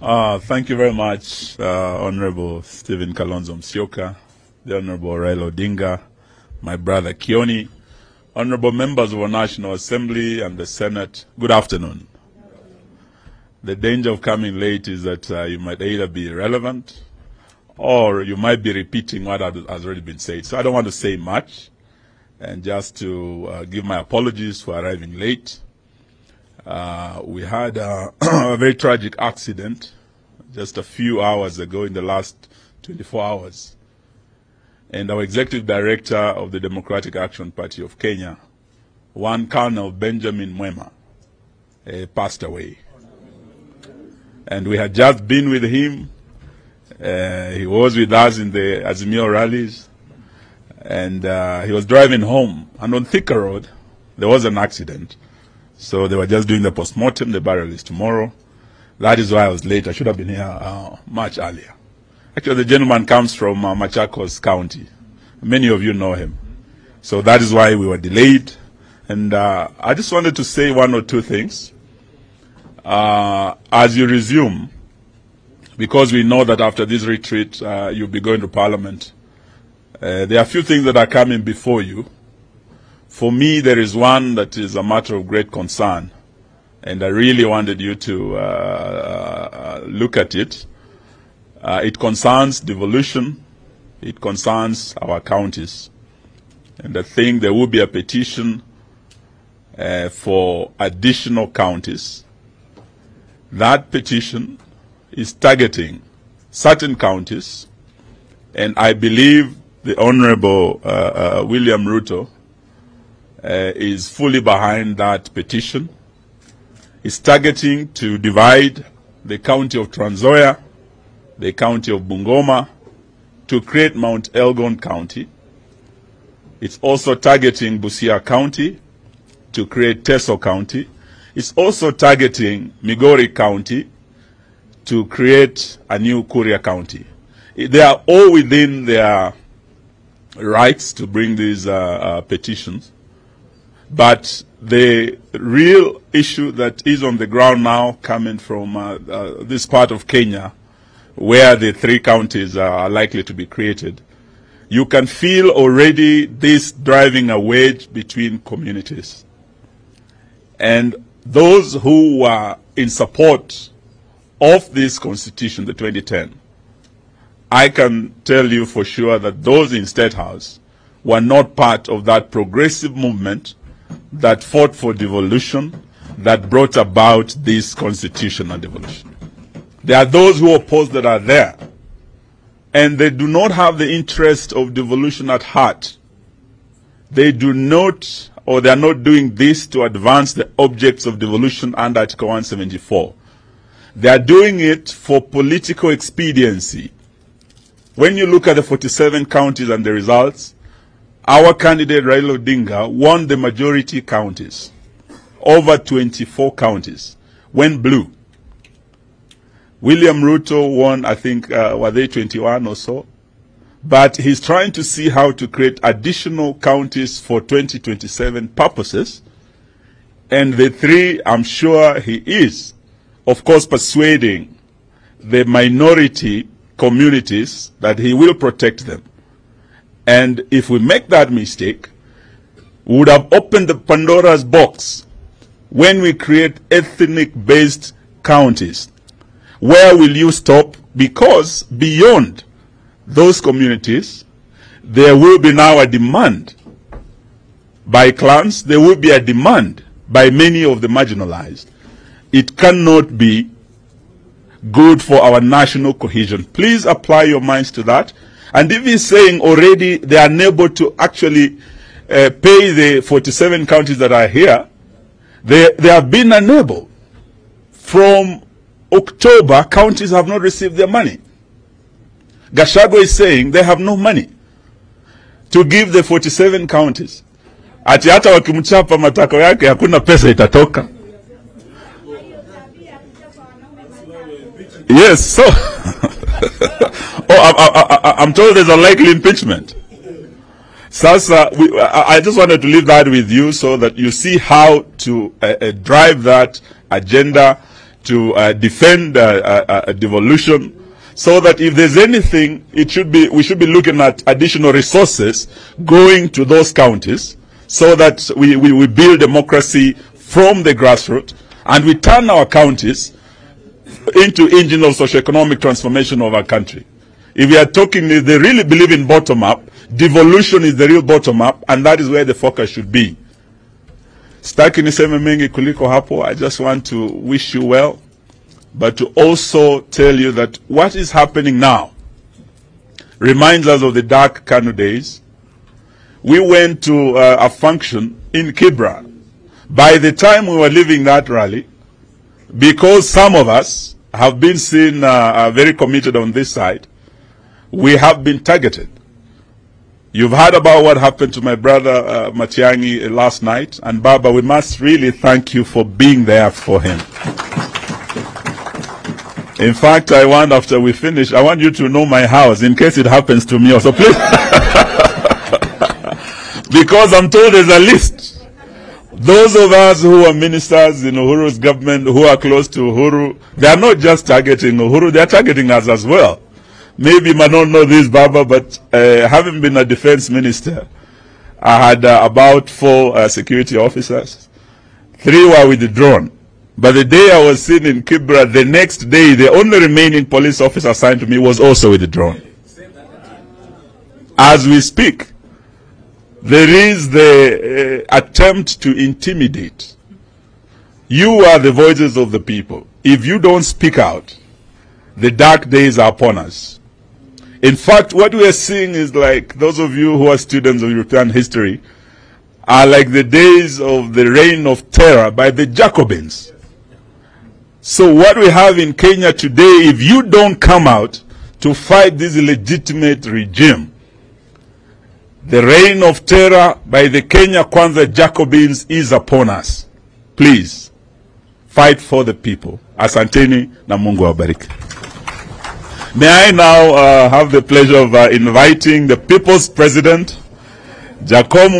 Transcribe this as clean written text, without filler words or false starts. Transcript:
Thank you very much, Honorable Stephen Kalonzo Musyoka, the Honorable Raila Odinga, my brother Kioni, Honorable members of our National Assembly and the Senate. Good afternoon. The danger of coming late is that you might either be irrelevant or you might be repeating what has already been said. So I don't want to say much, and just to give my apologies for arriving late. We had a very tragic accident just a few hours ago, in the last 24 hours. And our executive director of the Democratic Action Party of Kenya, one Colonel Benjamin Mwema, passed away. And we had just been with him. He was with us in the Azimio rallies. And he was driving home. And on Thika Road, there was an accident. So they were just doing the postmortem. The burial is tomorrow. That is why I was late. I should have been here much earlier. Actually, the gentleman comes from Machakos County. Many of you know him. So that is why we were delayed. And I just wanted to say one or two things. As you resume, because we know that after this retreat, you'll be going to Parliament, there are a few things that are coming before you. For me, there is one that is a matter of great concern, and I really wanted you to look at it. It concerns devolution. It concerns our counties. And I think there will be a petition for additional counties. That petition is targeting certain counties, and I believe the Honorable William Ruto is fully behind that petition. It's targeting to divide the county of Trans Nzoia, the county of Bungoma, to create Mount Elgon County. It's also targeting Busia County to create Teso County. It's also targeting Migori County to create a new Kuria County. They are all within their rights to bring these petitions. But the real issue that is on the ground now, coming from this part of Kenya, where the three counties are likely to be created, you can feel already this driving a wedge between communities. And those who were in support of this constitution, the 2010, I can tell you for sure that those in State House were not part of that progressive movement that fought for devolution, that brought about this constitutional devolution. There are those who oppose that are there, and they do not have the interest of devolution at heart. They do not, or they are not doing this to advance the objects of devolution under Article 174. They are doing it for political expediency. When you look at the 47 counties and the results, our candidate Raila Odinga won the majority counties. Over 24 counties went blue. William Ruto won, I think, were they 21 or so? But he's trying to see how to create additional counties for 2027 purposes. And the three, I'm sure he is, of course, persuading the minority communities that he will protect them. And if we make that mistake, we would have opened the Pandora's box when we create ethnic-based counties. Where will you stop? Because beyond those communities, there will be now a demand by clans, there will be a demand by many of the marginalized. It cannot be good for our national cohesion. Please apply your minds to that. And if he's saying already they are unable to actually pay the 47 counties that are here, they have been unable. From October, counties have not received their money. Gachagua is saying they have no money to give the 47 counties. Ati hata wakimchapa matako yake hakuna pesa itatoka. Yes, so I'm told there's a likely impeachment. Sasa, I just wanted to leave that with you so that you see how to drive that agenda to defend devolution, so that if there's anything, we should be looking at additional resources going to those counties, so that we build democracy from the grassroots, and we turn our counties into engine of socioeconomic transformation of our country. If we are talking, if they really believe in bottom-up, devolution is the real bottom-up, and that is where the focus should be. Sitaki niseme mengi kuliko hapo. I just want to wish you well, but to also tell you that what is happening now reminds us of the dark Kanu days. We went to a function in Kibra. By the time we were leaving that rally, because some of us have been seen very committed on this side, we have been targeted. You've heard about what happened to my brother Matiang'i last night, and Baba, we must really thank you for being there for him. In fact, I want, after we finish, I want you to know my house in case it happens to me also, please. Because I'm told there's a list. Those of us who are ministers in Uhuru's government, who are close to Uhuru, they are not just targeting Uhuru, they are targeting us as well. Maybe you might not know this, Baba, but having been a defense minister, I had about 4 security officers. 3 were with the drone. But the day I was seen in Kibra, the next day, the only remaining police officer assigned to me was also with the drone. As we speak, there is the attempt to intimidate. You are the voices of the people. If you don't speak out, the dark days are upon us. In fact, what we are seeing is like, those of you who are students of European history, are like the days of the reign of terror by the Jacobins. So what we have in Kenya today, if you don't come out to fight this illegitimate regime, the reign of terror by the Kenya Kwanza Jacobins is upon us. Please, fight for the people. Asanteni na Mungu awabariki. May I now have the pleasure of inviting the People's President, Jacob